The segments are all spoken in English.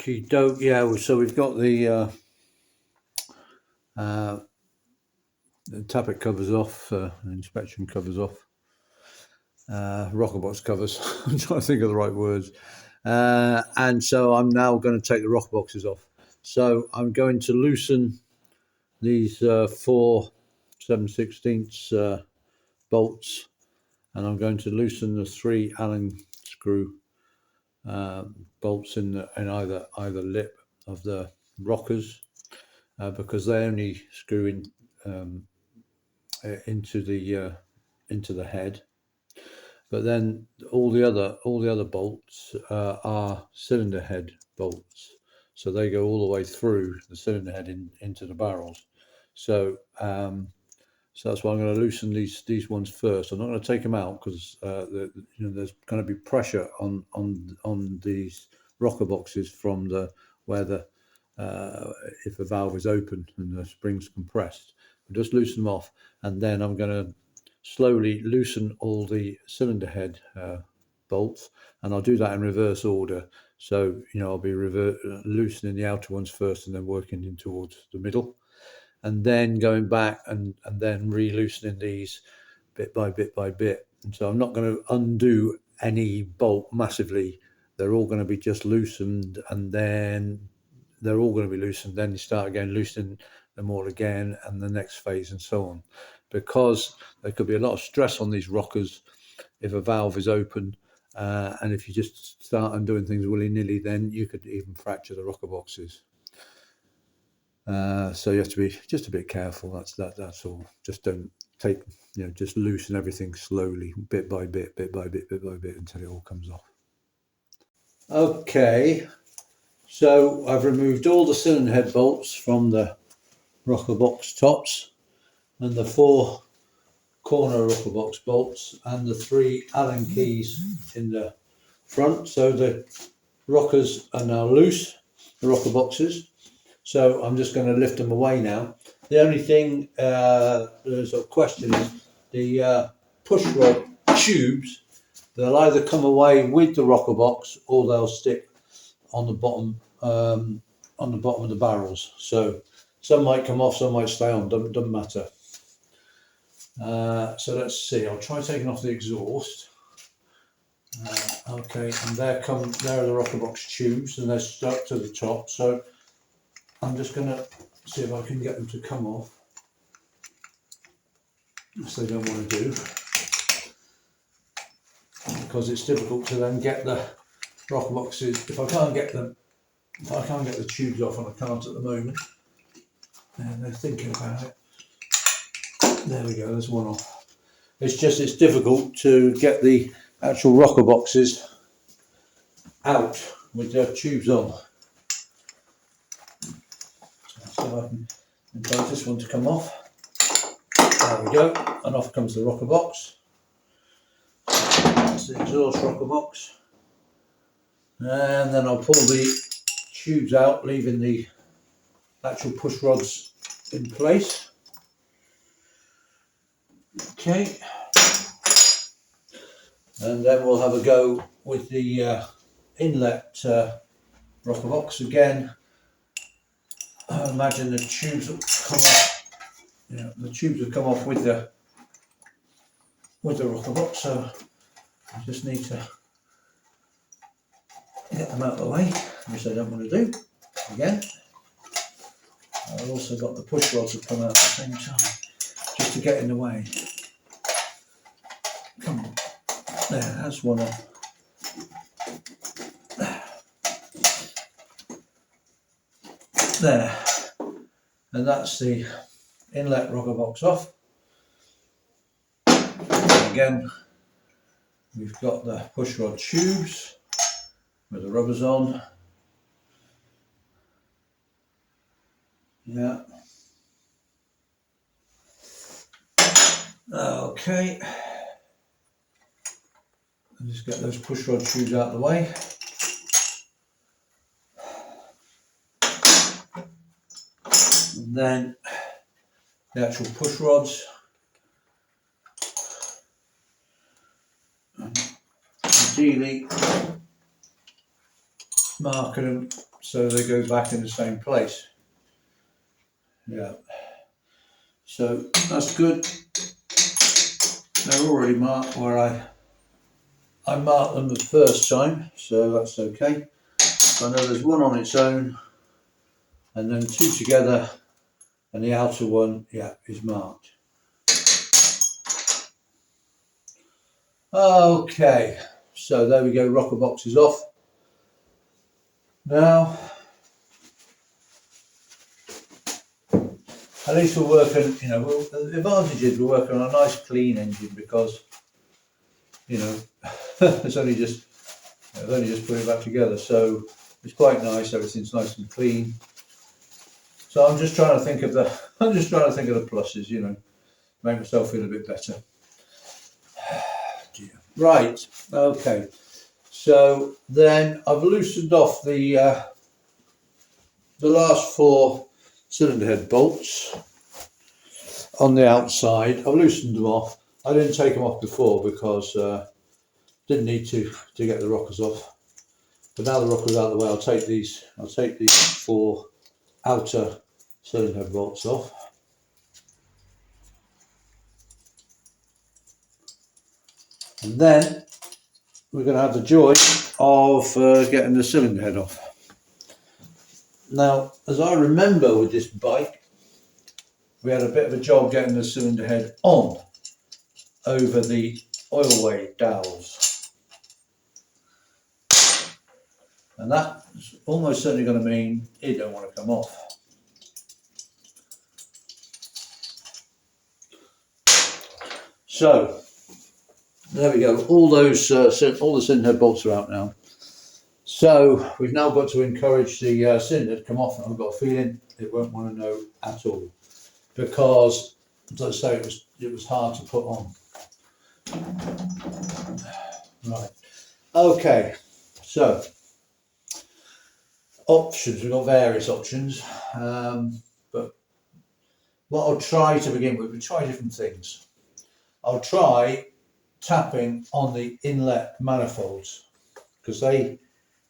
Okie doke, yeah, so we've got the tappet covers off, inspection covers off, rocker box covers. I'm trying to think of the right words. And so I'm now going to take the rocker boxes off. So I'm going to loosen these 4 7/16 bolts, and I'm going to loosen the 3 Allen screw bolts in either lip of the rockers, because they only screw in into the head. But then all the other bolts are cylinder head bolts, so they go all the way through the cylinder head into the barrels. So so that's why I'm going to loosen these ones first. I'm not going to take them out because there's going to be pressure on these rocker boxes from where the if the valve is open and the spring's compressed. But just loosen them off, and then I'm going to slowly loosen all the cylinder head bolts, and I'll do that in reverse order. So I'll be loosening the outer ones first and then working in towards the middle, and then going back and then re-loosening these bit by bit by bit. And so I'm not going to undo any bolt massively. They're all going to be just loosened, and then they're all going to be loosened. Then you start again loosening them all again, and the next phase, and so on, because there could be a lot of stress on these rockers if a valve is open, and if you just start undoing things willy-nilly, then you could even fracture the rocker boxes. So you have to be just a bit careful. That's all. Just don't take, just loosen everything slowly, bit by bit, bit by bit, bit by bit, until it all comes off. Okay, so I've removed all the cylinder head bolts from the rocker box tops, and the 4 corner rocker box bolts, and the 3 Allen keys in the front. So the rockers are now loose, the rocker boxes. So I'm just going to lift them away now. The only thing there's a question is the push rod tubes. They'll either come away with the rocker box, or they'll stick on the bottom of the barrels. So some might come off, some might stay on. Doesn't matter. So let's see. I'll try taking off the exhaust. Okay, and there are the rocker box tubes, and they're stuck to the top. So I'm just going to see if I can get them to come off, which they don't want to do, because it's difficult to then get the rocker boxes. If I can't get the tubes off, and I can't at the moment, and they're thinking about it. There we go, there's one off. It's difficult to get the actual rocker boxes out with their tubes on. So I can encourage this one to come off. There we go, and off comes the rocker box. That's the exhaust rocker box. And then I'll pull the tubes out, leaving the actual push rods in place. Okay, and then we'll have a go with the inlet rocker box again. I imagine the tubes will come off. The tubes will come off with the rocker box, so I just need to get them out of the way, which I don't want to do again. I've also got the push rods that come out at the same time, just to get in the way. Come on, there, that's one off. There, and that's the inlet rocker box off. And again, we've got the push rod tubes with the rubbers on. Yeah. Okay. And just get those push rod tubes out of the way. And then the actual push rods. And ideally marking them so they go back in the same place. Yeah, so that's good. They're already marked where I marked them the first time, so that's okay. So I know there's one on its own, and then two together, and the outer one, yeah, is marked. Okay, so there we go, rocker box is off. Now, at least we're working, you know, the advantage is we're working on a nice clean engine because, you know, it's only just put it back together, so it's quite nice, everything's nice and clean. So I'm just trying to think of the pluses, you know, make myself feel a bit better. Right, okay. So then I've loosened off the last 4 cylinder head bolts on the outside. I've loosened them off. I didn't take them off before because didn't need to get the rockers off. But now the rocker's out of the way, I'll take these 4 outer cylinder head bolts off. And then we're going to have the joy of getting the cylinder head off. Now, as I remember with this bike, we had a bit of a job getting the cylinder head on over the oil weight dowels. And that's almost certainly going to mean it don't want to come off. So, there we go, all the cylinder head bolts are out now. So we've now got to encourage the cylinder to come off, and I've got a feeling it won't want to know at all, because, as I say, it was hard to put on. Right, okay, so options, we've got various options, but what I'll try to begin with, we'll try different things. I'll try tapping on the inlet manifolds because they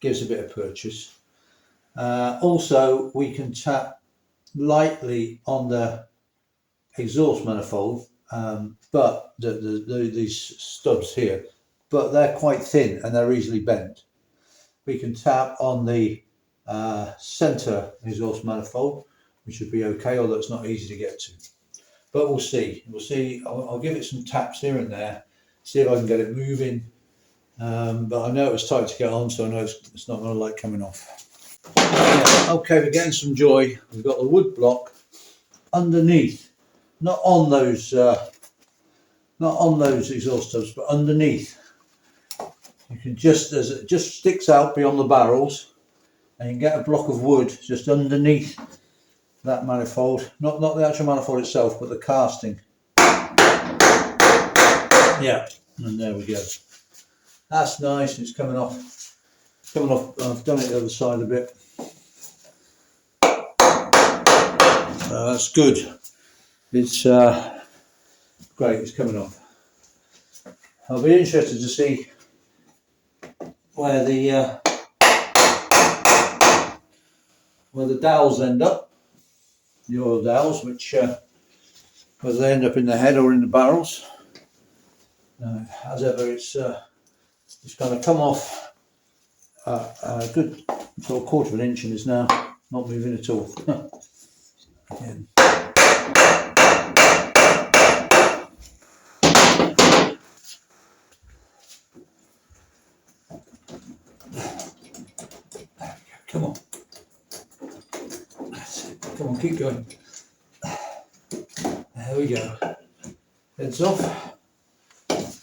gives a bit of purchase. Also, we can tap lightly on the exhaust manifold, but these stubs here, but they're quite thin and they're easily bent. We can tap on the center exhaust manifold, which should be okay, although it's not easy to get to. But we'll see. I'll give it some taps here and there, see if I can get it moving. But I know it was tight to get on, so I know it's not going to like coming off. Yeah, okay, we're getting some joy. We've got the wood block underneath, not on those exhaust tubs, but underneath. You can just, as it just sticks out beyond the barrels, and you can get a block of wood just underneath that manifold. Not the actual manifold itself, but the casting. Yeah, and there we go. That's nice. It's coming off. I've done it the other side a bit. That's good. It's great. It's coming off. I'll be interested to see where the dowels end up. The oil dowels, which whether they end up in the head or in the barrels. As ever, it's going to come off a good sort of 1/4 of an inch, and is now not moving at all. Again. Come on. That's it. Come on, keep going. There we go. Heads off.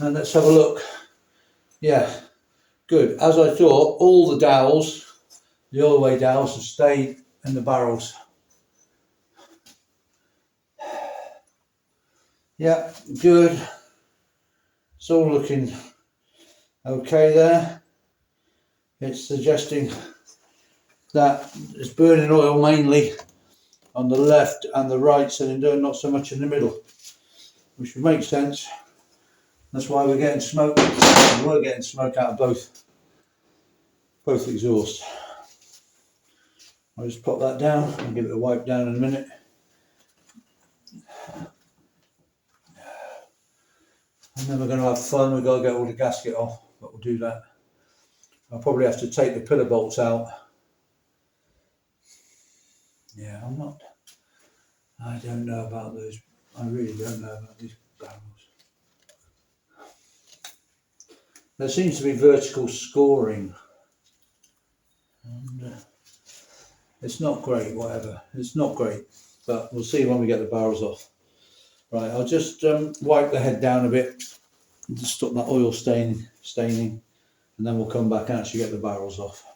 And let's have a look. Yeah, good. As I thought, all the dowels, the oil-way dowels, have stayed in the barrels. Yeah, good. It's all looking okay there. It's suggesting that it's burning oil mainly on the left and the right cylinder, not so much in the middle, which would make sense. That's why we're getting smoke. We're getting smoke out of both exhausts. I'll just pop that down and give it a wipe down in a minute. I'm never going to have fun, we've got to get all the gasket off, but we'll do that. I'll probably have to take the pillar bolts out. Yeah, I don't know about those, I really don't know about these barrels. There seems to be vertical scoring. And, it's not great, whatever, it's not great, but we'll see when we get the barrels off. Right, I'll just wipe the head down a bit and just stop that oil staining, and then we'll come back and actually get the barrels off.